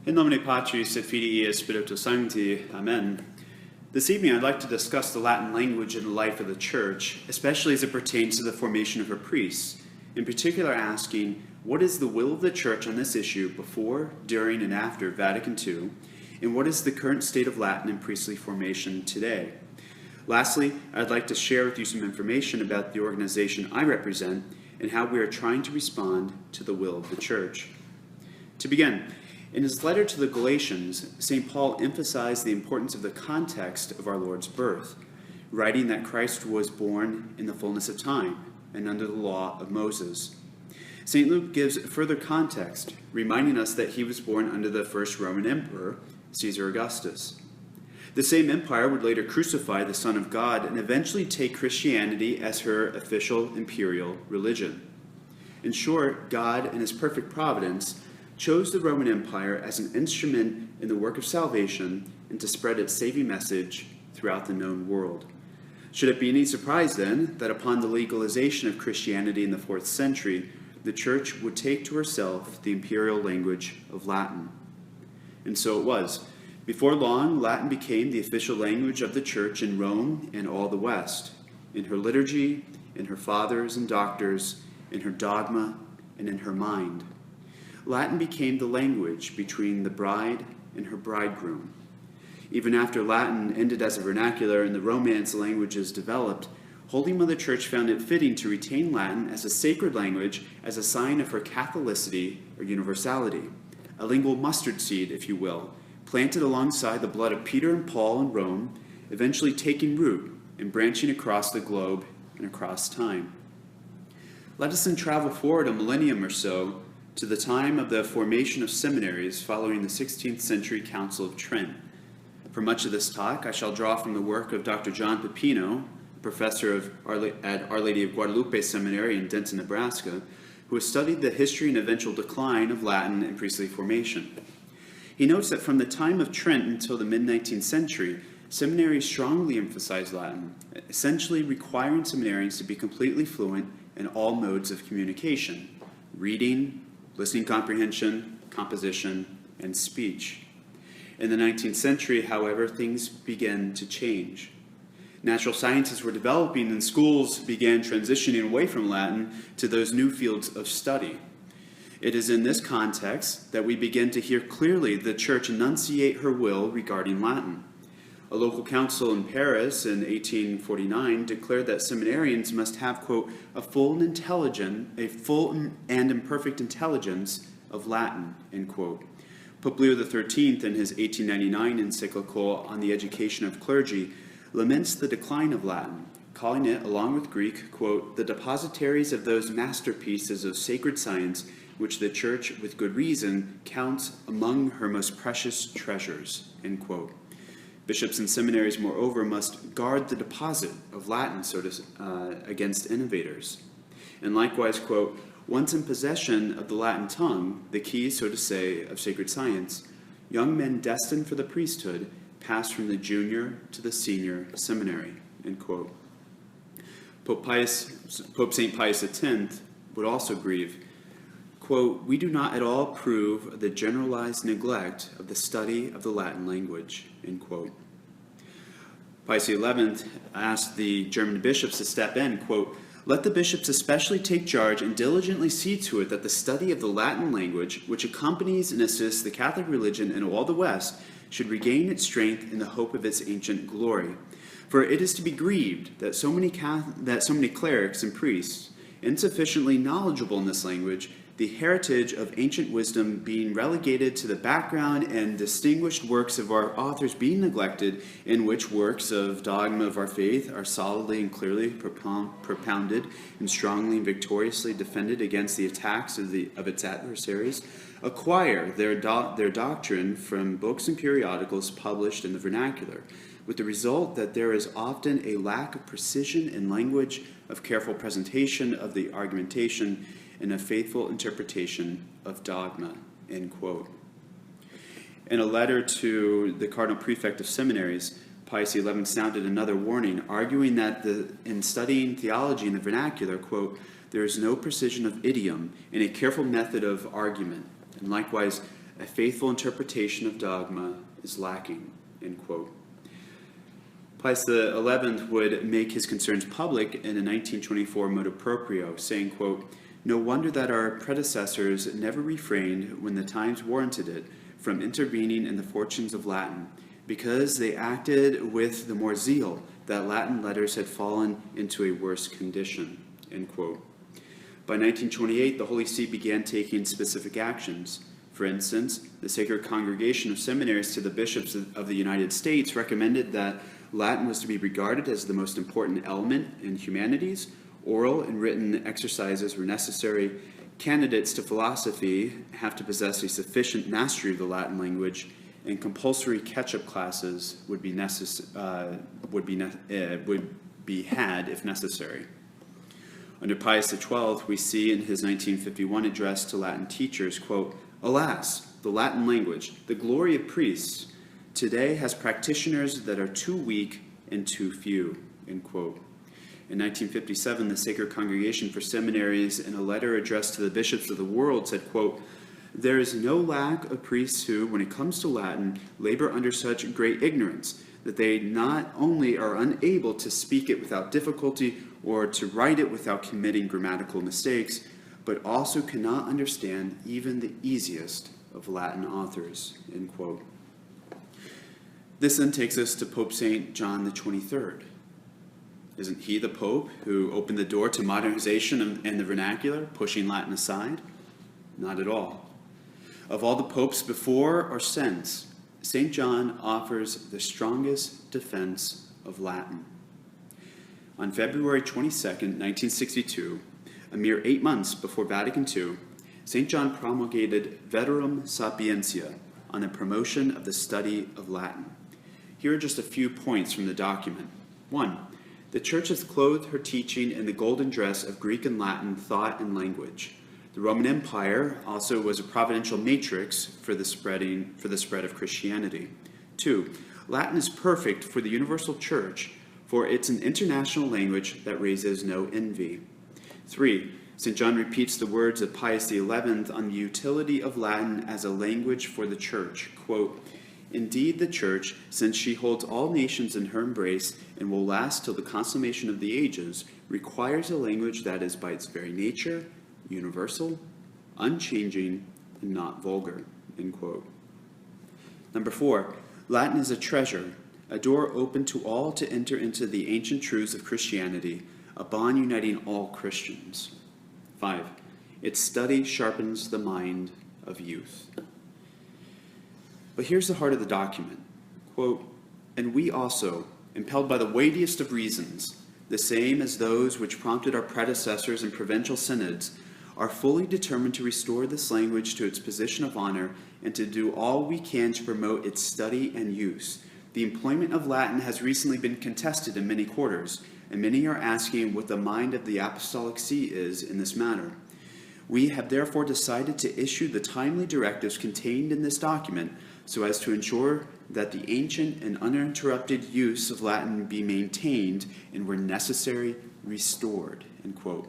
In nomine Patris et Filii et Spiritus Sancti. Amen. This evening I'd like to discuss the Latin language in the life of the Church, especially as it pertains to the formation of her priests, in particular asking, what is the will of the Church on this issue before, during, and after Vatican II, and what is the current state of Latin and priestly formation today? Lastly, I'd like to share with you some information about the organization I represent and how we are trying to respond to the will of the Church. To begin, in his letter to the Galatians, St. Paul emphasized the importance of the context of our Lord's birth, writing that Christ was born in the fullness of time and under the law of Moses. St. Luke gives further context, reminding us that he was born under the first Roman emperor, Caesar Augustus. The same empire would later crucify the Son of God and eventually take Christianity as her official imperial religion. In short, God, in his perfect providence, chose the Roman Empire as an instrument in the work of salvation and to spread its saving message throughout the known world. Should it be any surprise, then, that upon the legalization of Christianity in the 4th century, the Church would take to herself the imperial language of Latin? And so it was. Before long, Latin became the official language of the Church in Rome and all the West, in her liturgy, in her fathers and doctors, in her dogma, and in her mind. Latin became the language between the bride and her bridegroom. Even after Latin ended as a vernacular and the Romance languages developed, Holy Mother Church found it fitting to retain Latin as a sacred language as a sign of her Catholicity or universality, a lingual mustard seed, if you will, planted alongside the blood of Peter and Paul in Rome, eventually taking root and branching across the globe and across time. Let us then travel forward a millennium or so to the time of the formation of seminaries following the 16th century Council of Trent. For much of this talk, I shall draw from the work of Dr. John Pepino, professor at Our Lady of Guadalupe Seminary in Denton, Nebraska, who has studied the history and eventual decline of Latin and priestly formation. He notes that from the time of Trent until the mid-19th century, seminaries strongly emphasized Latin, essentially requiring seminarians to be completely fluent in all modes of communication: reading, listening comprehension, composition, and speech. In the 19th century, however, things began to change. Natural sciences were developing and schools began transitioning away from Latin to those new fields of study. It is in this context that we begin to hear clearly the Church enunciate her will regarding Latin. A local council in Paris in 1849 declared that seminarians must have, quote, a full and imperfect intelligence of Latin, end quote. Pope Leo XIII, in his 1899 encyclical on the education of clergy, laments the decline of Latin, calling it, along with Greek, quote, the depositaries of those masterpieces of sacred science which the Church, with good reason, counts among her most precious treasures, end quote. Bishops and seminaries, moreover, must guard the deposit of Latin against innovators. And likewise, quote, once in possession of the Latin tongue, the key, so to say, of sacred science, young men destined for the priesthood pass from the junior to the senior seminary, end quote. Pope St. Pius X would also grieve, quote, we do not at all approve of the generalized neglect of the study of the Latin language, end quote. Pius XI asked the German bishops to step in, quote, let the bishops especially take charge and diligently see to it that the study of the Latin language, which accompanies and assists the Catholic religion in all the West, should regain its strength in the hope of its ancient glory. For it is to be grieved that so many clerics and priests, insufficiently knowledgeable in this language, the heritage of ancient wisdom being relegated to the background and distinguished works of our authors being neglected, in which works of dogma of our faith are solidly and clearly propounded and strongly and victoriously defended against the attacks of its adversaries, acquire their doctrine from books and periodicals published in the vernacular, with the result that there is often a lack of precision in language, of careful presentation of the argumentation, and a faithful interpretation of dogma, end quote. In a letter to the Cardinal Prefect of Seminaries, Pius XI sounded another warning, arguing that in studying theology in the vernacular, quote, there is no precision of idiom and a careful method of argument. And likewise, a faithful interpretation of dogma is lacking, end quote. Pius XI would make his concerns public in a 1924 motu proprio, saying, quote, "No wonder that our predecessors never refrained, when the times warranted it, from intervening in the fortunes of Latin, because they acted with the more zeal that Latin letters had fallen into a worse condition," end quote. By 1928, the Holy See began taking specific actions. For instance, the Sacred Congregation of Seminaries to the bishops of the United States recommended that Latin was to be regarded as the most important element in humanities. Oral and written exercises were necessary. Candidates to philosophy have to possess a sufficient mastery of the Latin language, and compulsory catch-up classes would be had if necessary. Under Pius XII, we see in his 1951 address to Latin teachers, quote, "Alas, the Latin language, the glory of priests, today has practitioners that are too weak and too few," end quote. In 1957, the Sacred Congregation for Seminaries, in a letter addressed to the bishops of the world, said, quote, "There is no lack of priests who, when it comes to Latin, labor under such great ignorance that they not only are unable to speak it without difficulty or to write it without committing grammatical mistakes, but also cannot understand even the easiest of Latin authors," end quote. This then takes us to Pope St. John the 23rd. Isn't he the Pope who opened the door to modernization and the vernacular, pushing Latin aside? Not at all. Of all the popes before or since, St. John offers the strongest defense of Latin. On February 22nd, 1962, a mere 8 months before Vatican II, St. John promulgated Veterum Sapientia on the promotion of the study of Latin. Here are just a few points from the document. 1. The Church has clothed her teaching in the golden dress of Greek and Latin thought and language. The Roman Empire also was a providential matrix for the spread of Christianity. 2. Latin is perfect for the universal Church, for it's an international language that raises no envy. 3. St. John repeats the words of Pius XI on the utility of Latin as a language for the Church. Quote, "Indeed, the Church, since she holds all nations in her embrace and will last till the consummation of the ages, requires a language that is by its very nature universal, unchanging, and not vulgar," end quote. 4, Latin is a treasure, a door open to all to enter into the ancient truths of Christianity, a bond uniting all Christians. 5, its study sharpens the mind of youth. But here's the heart of the document. Quote, "And we also, impelled by the weightiest of reasons, the same as those which prompted our predecessors in provincial synods, are fully determined to restore this language to its position of honor and to do all we can to promote its study and use. The employment of Latin has recently been contested in many quarters, and many are asking what the mind of the Apostolic See is in this matter. We have therefore decided to issue the timely directives contained in this document so as to ensure that the ancient and uninterrupted use of Latin be maintained and, where necessary, restored," end quote.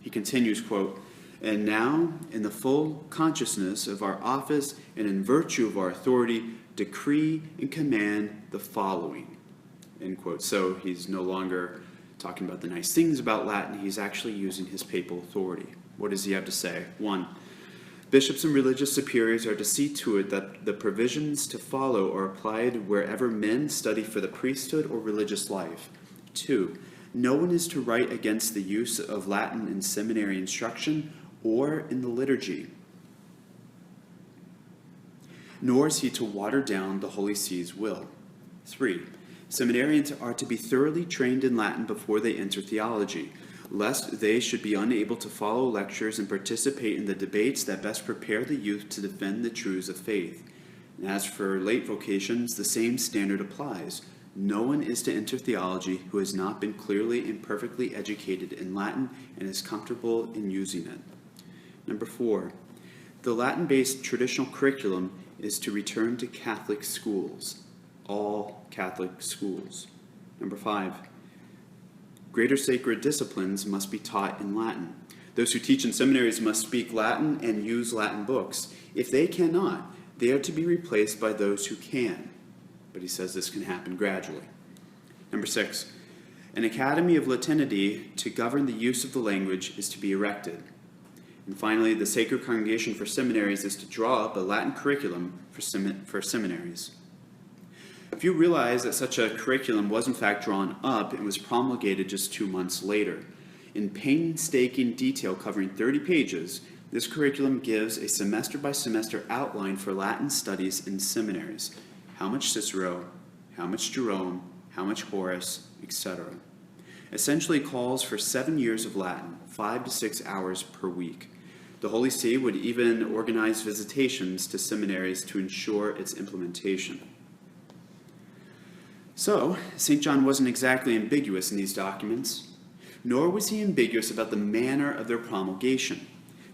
He continues, quote, "And now, in the full consciousness of our office and in virtue of our authority, decree and command the following," end quote. So he's no longer talking about the nice things about Latin. He's actually using his papal authority. What does he have to say? 1. Bishops and religious superiors are to see to it that the provisions to follow are applied wherever men study for the priesthood or religious life. 2. No one is to write against the use of Latin in seminary instruction or in the liturgy, nor is he to water down the Holy See's will. 3. Seminarians are to be thoroughly trained in Latin before they enter theology, lest they should be unable to follow lectures and participate in the debates that best prepare the youth to defend the truths of faith. And as for late vocations, the same standard applies. No one is to enter theology who has not been clearly and perfectly educated in Latin and is comfortable in using it. 4, the Latin-based traditional curriculum is to return to Catholic schools, all Catholic schools. 5, greater sacred disciplines must be taught in Latin. Those who teach in seminaries must speak Latin and use Latin books. If they cannot, they are to be replaced by those who can. But he says this can happen gradually. Number 6, an academy of Latinity to govern the use of the language is to be erected. And finally, the Sacred Congregation for Seminaries is to draw up a Latin curriculum for seminaries. Few realize that such a curriculum was in fact drawn up and was promulgated just 2 months later. In painstaking detail covering 30 pages, this curriculum gives a semester-by-semester outline for Latin studies in seminaries. How much Cicero, how much Jerome, how much Horace, etc. Essentially calls for 7 years of Latin, 5 to 6 hours per week. The Holy See would even organize visitations to seminaries to ensure its implementation. So, St. John wasn't exactly ambiguous in these documents, nor was he ambiguous about the manner of their promulgation,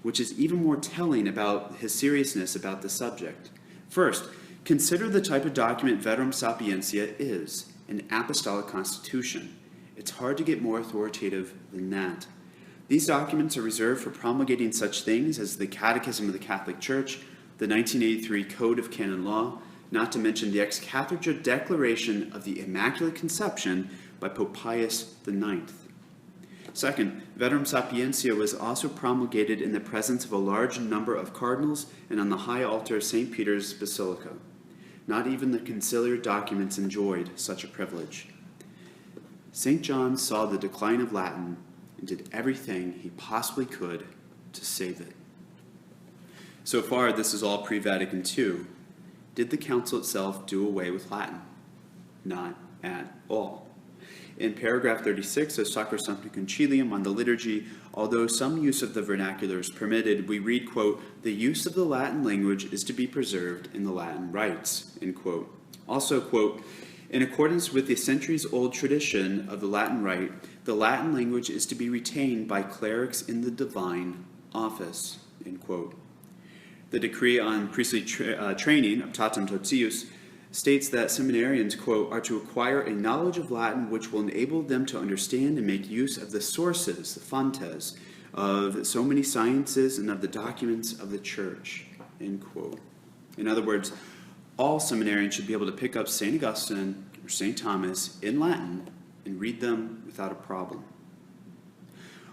which is even more telling about his seriousness about the subject. First, consider the type of document Veterum Sapientia is, an apostolic constitution. It's hard to get more authoritative than that. These documents are reserved for promulgating such things as the Catechism of the Catholic Church, the 1983 Code of Canon Law, not to mention the ex cathedra declaration of the Immaculate Conception by Pope Pius IX. Second, Veterum Sapientia was also promulgated in the presence of a large number of cardinals and on the high altar of St. Peter's Basilica. Not even the conciliar documents enjoyed such a privilege. St. John saw the decline of Latin and did everything he possibly could to save it. So far, this is all pre-Vatican II. Did the council itself do away with Latin? Not at all. In paragraph 36 of Sacrosanctum Concilium on the liturgy, although some use of the vernacular is permitted, we read, quote, "The use of the Latin language is to be preserved in the Latin rites," end quote. Also, quote, "In accordance with the centuries-old tradition of the Latin rite, the Latin language is to be retained by clerics in the divine office," end quote. The decree on priestly training, Optatum Totius, states that seminarians, quote, "are to acquire a knowledge of Latin which will enable them to understand and make use of the sources, the fontes, of so many sciences and of the documents of the Church," end quote. In other words, all seminarians should be able to pick up St. Augustine or St. Thomas in Latin and read them without a problem.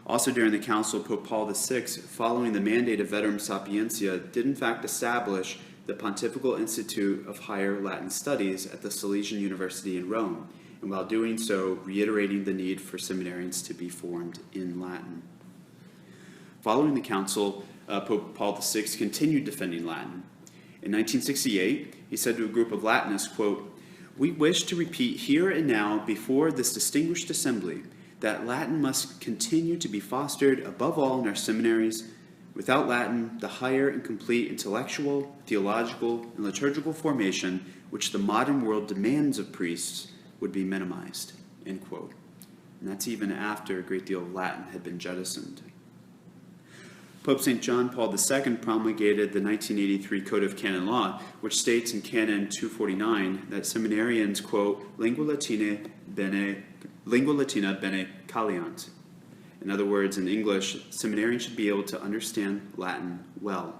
Also during the Council, Pope Paul VI, following the mandate of Veterum Sapientia, did in fact establish the Pontifical Institute of Higher Latin Studies at the Salesian University in Rome, and while doing so, reiterating the need for seminarians to be formed in Latin. Following the Council, Pope Paul VI continued defending Latin. In 1968, he said to a group of Latinists, quote, "We wish to repeat here and now before this distinguished assembly that Latin must continue to be fostered above all in our seminaries. Without Latin, the higher and complete intellectual, theological, and liturgical formation which the modern world demands of priests would be minimized," end quote. And that's even after a great deal of Latin had been jettisoned. Pope St. John Paul II promulgated the 1983 Code of Canon Law, which states in Canon 249 that seminarians, quote, lingua latina bene caliant. In other words, in English, seminarians should be able to understand Latin well.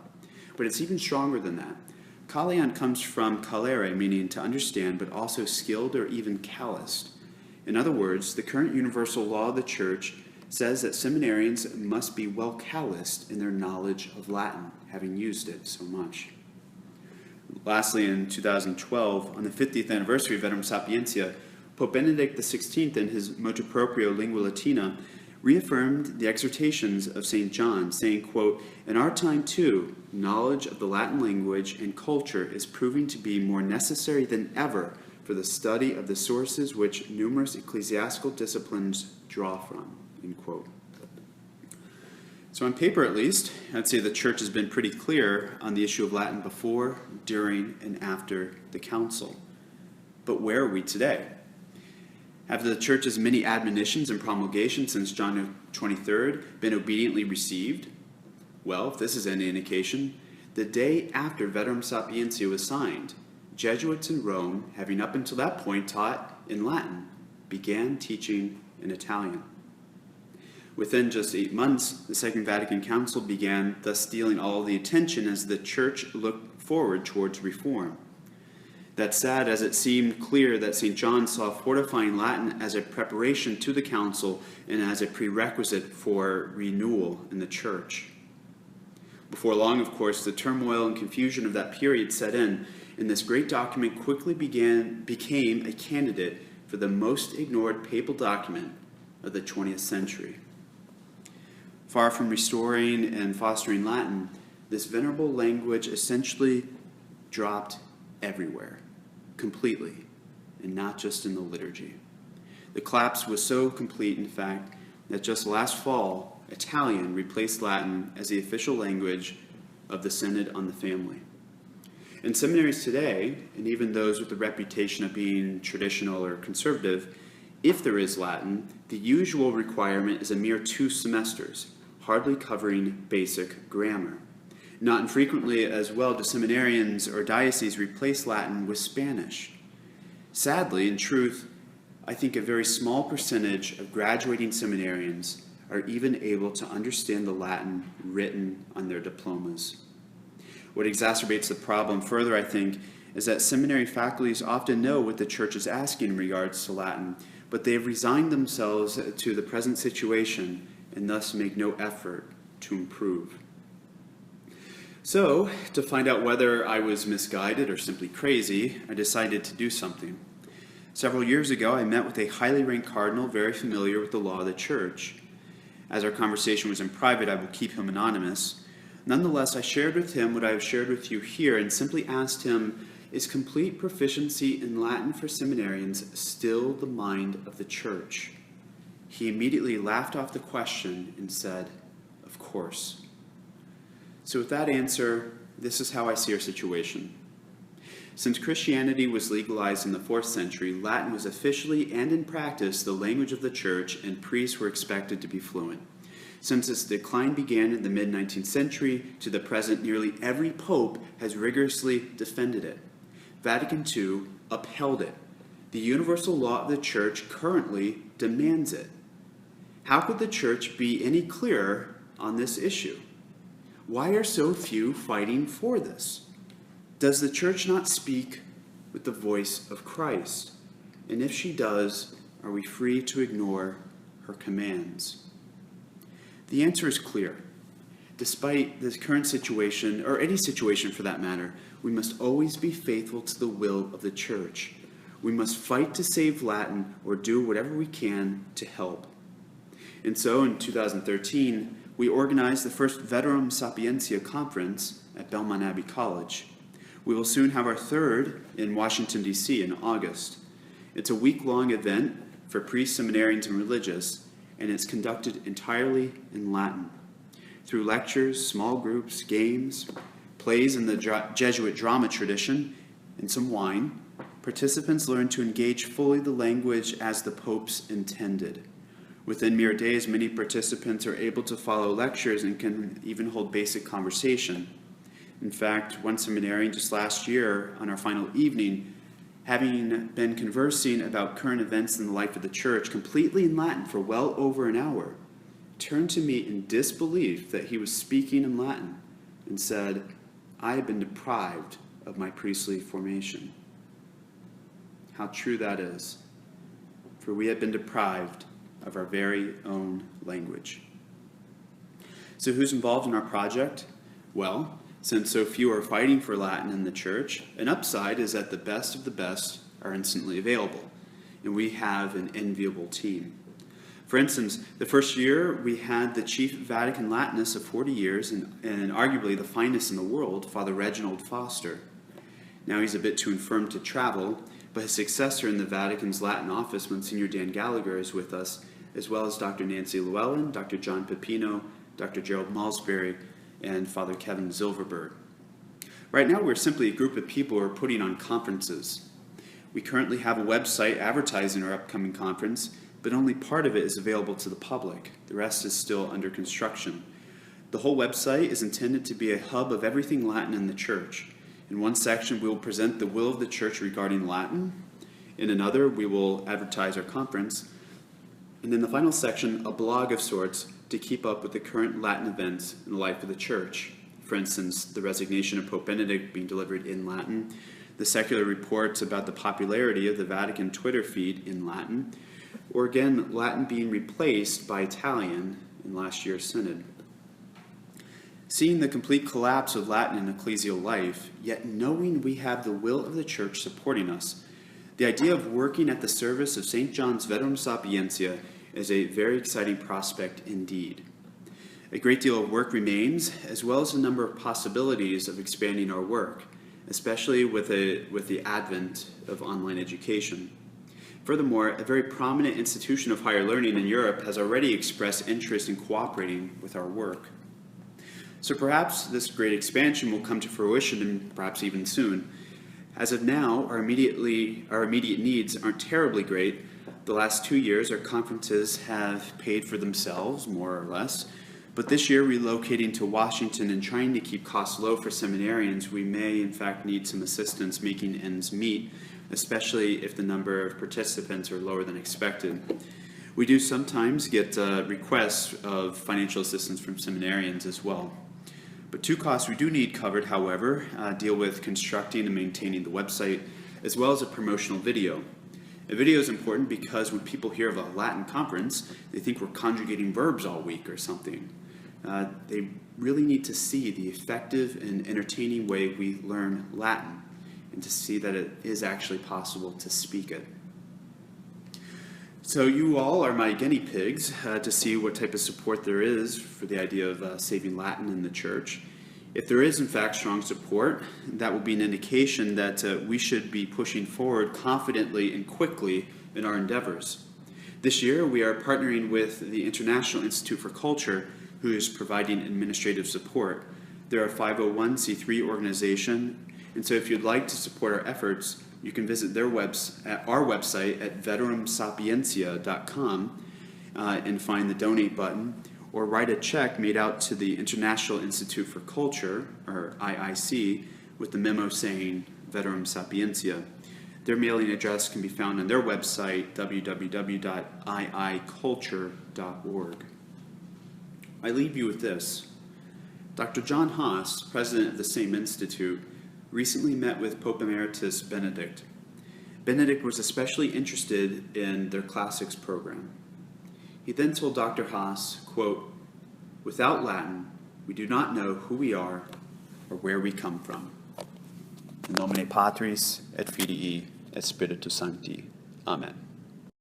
But it's even stronger than that. Caliant comes from calere, meaning to understand, but also skilled or even calloused. In other words, the current universal law of the Church says that seminarians must be well calloused in their knowledge of Latin, having used it so much. Lastly, in 2012, on the 50th anniversary of Veterum Sapientia, Pope Benedict XVI, in his Motu Proprio Lingua Latina, reaffirmed the exhortations of St. John, saying, quote, "In our time, too, knowledge of the Latin language and culture is proving to be more necessary than ever for the study of the sources which numerous ecclesiastical disciplines draw from," end quote. So on paper, at least, I'd say the Church has been pretty clear on the issue of Latin before, during, and after the Council. But where are we today? Have the Church's many admonitions and promulgations since John 23rd been obediently received? Well, if this is any indication, the day after Veterum Sapientia was signed, Jesuits in Rome, having up until that point taught in Latin, began teaching in Italian. Within just 8 months, the Second Vatican Council began thus stealing all the attention as the Church looked forward towards reform. That said, as it seemed clear that St. John saw fortifying Latin as a preparation to the council and as a prerequisite for renewal in the church. Before long, of course, the turmoil and confusion of that period set in, and this great document quickly became a candidate for the most ignored papal document of the 20th century. Far from restoring and fostering Latin, this venerable language essentially dropped everywhere, completely, and not just in the liturgy. The collapse was so complete, in fact, that just last fall, Italian replaced Latin as the official language of the Synod on the Family. In seminaries today, and even those with the reputation of being traditional or conservative, if there is Latin, the usual requirement is a mere 2 semesters, hardly covering basic grammar. Not infrequently as well do seminarians or dioceses replace Latin with Spanish. Sadly, in truth, I think a very small percentage of graduating seminarians are even able to understand the Latin written on their diplomas. What exacerbates the problem further, I think, is that seminary faculties often know what the church is asking in regards to Latin, but they have resigned themselves to the present situation and thus make no effort to improve. So, to find out whether I was misguided or simply crazy, I decided to do something. Several years ago, I met with a highly ranked cardinal very familiar with the law of the church. As our conversation was in private, I will keep him anonymous. Nonetheless, I shared with him what I have shared with you here and simply asked him, is complete proficiency in Latin for seminarians still the mind of the church? He immediately laughed off the question and said, of course. So with that answer, this is how I see our situation. Since Christianity was legalized in the 4th century, Latin was officially and in practice the language of the church, and priests were expected to be fluent. Since its decline began in the mid-19th century to the present, nearly every pope has rigorously defended it. Vatican II upheld it. The universal law of the church currently demands it. How could the church be any clearer on this issue? Why are so few fighting for this? Does the church not speak with the voice of Christ? And if she does, are we free to ignore her commands? The answer is clear. Despite this current situation, or any situation for that matter, we must always be faithful to the will of the church. We must fight to save Latin or do whatever we can to help. And so in 2013, we organized the first Veterum Sapientia conference at Belmont Abbey College. We will soon have our third in Washington, D.C. in August. It's a week-long event for priests, seminarians, and religious, and it's conducted entirely in Latin. Through lectures, small groups, games, plays in the Jesuit drama tradition, and some wine, participants learn to engage fully the language as the popes intended. Within mere days, many participants are able to follow lectures and can even hold basic conversation. In fact, one seminarian just last year, on our final evening, having been conversing about current events in the life of the church completely in Latin for well over an hour, turned to me in disbelief that he was speaking in Latin and said, I have been deprived of my priestly formation. How true that is, for we have been deprived of our very own language. So who's involved in our project? Well, since so few are fighting for Latin in the church, an upside is that the best of the best are instantly available, and we have an enviable team. For instance, the first year we had the chief Vatican Latinist of 40 years and arguably the finest in the world, Father Reginald Foster. Now he's a bit too infirm to travel, but his successor in the Vatican's Latin office, Monsignor Dan Gallagher, is with us, as well as Dr. Nancy Llewellyn, Dr. John Pepino, Dr. Gerald Malsbury, and Father Kevin Zilverberg. Right now, we're simply a group of people who are putting on conferences. We currently have a website advertising our upcoming conference, but only part of it is available to the public. The rest is still under construction. The whole website is intended to be a hub of everything Latin in the church. In one section, we will present the will of the church regarding Latin. In another, we will advertise our conference. And in the final section, a blog of sorts to keep up with the current Latin events in the life of the church. For instance, the resignation of Pope Benedict being delivered in Latin, the secular reports about the popularity of the Vatican Twitter feed in Latin, or again, Latin being replaced by Italian in last year's synod. Seeing the complete collapse of Latin in ecclesial life, yet knowing we have the will of the Church supporting us, the idea of working at the service of St. John's Veterum Sapientia is a very exciting prospect indeed. A great deal of work remains, as well as a number of possibilities of expanding our work, especially with the advent of online education. Furthermore, a very prominent institution of higher learning in Europe has already expressed interest in cooperating with our work. So perhaps this great expansion will come to fruition, and perhaps even soon. As of now, our immediate needs aren't terribly great. The last 2 years, our conferences have paid for themselves, more or less. But this year, relocating to Washington and trying to keep costs low for seminarians, we may in fact need some assistance making ends meet, especially if the number of participants are lower than expected. We do sometimes get requests of financial assistance from seminarians as well. But two costs we do need covered, however, deal with constructing and maintaining the website, as well as a promotional video. A video is important because when people hear of a Latin conference, they think we're conjugating verbs all week or something. They really need to see the effective and entertaining way we learn Latin, and to see that it is actually possible to speak it. So you all are my guinea pigs to see what type of support there is for the idea of saving Latin in the Church. If there is in fact strong support, that will be an indication that we should be pushing forward confidently and quickly in our endeavors. This year we are partnering with the International Institute for Culture, who is providing administrative support. They're a 501c3 organization, and so if you'd like to support our efforts, you can visit our website at veterumsapientia.com and find the donate button, or write a check made out to the International Institute for Culture, or IIC, with the memo saying Veterum Sapientia. Their mailing address can be found on their website, www.iiculture.org. I leave you with this. Dr. John Haas, president of the same institute, recently met with Pope Emeritus Benedict. Benedict was especially interested in their classics program. He then told Dr. Haas, quote, "Without Latin, we do not know who we are or where we come from. In nomine Patris et Filii et Spiritus Sancti. Amen."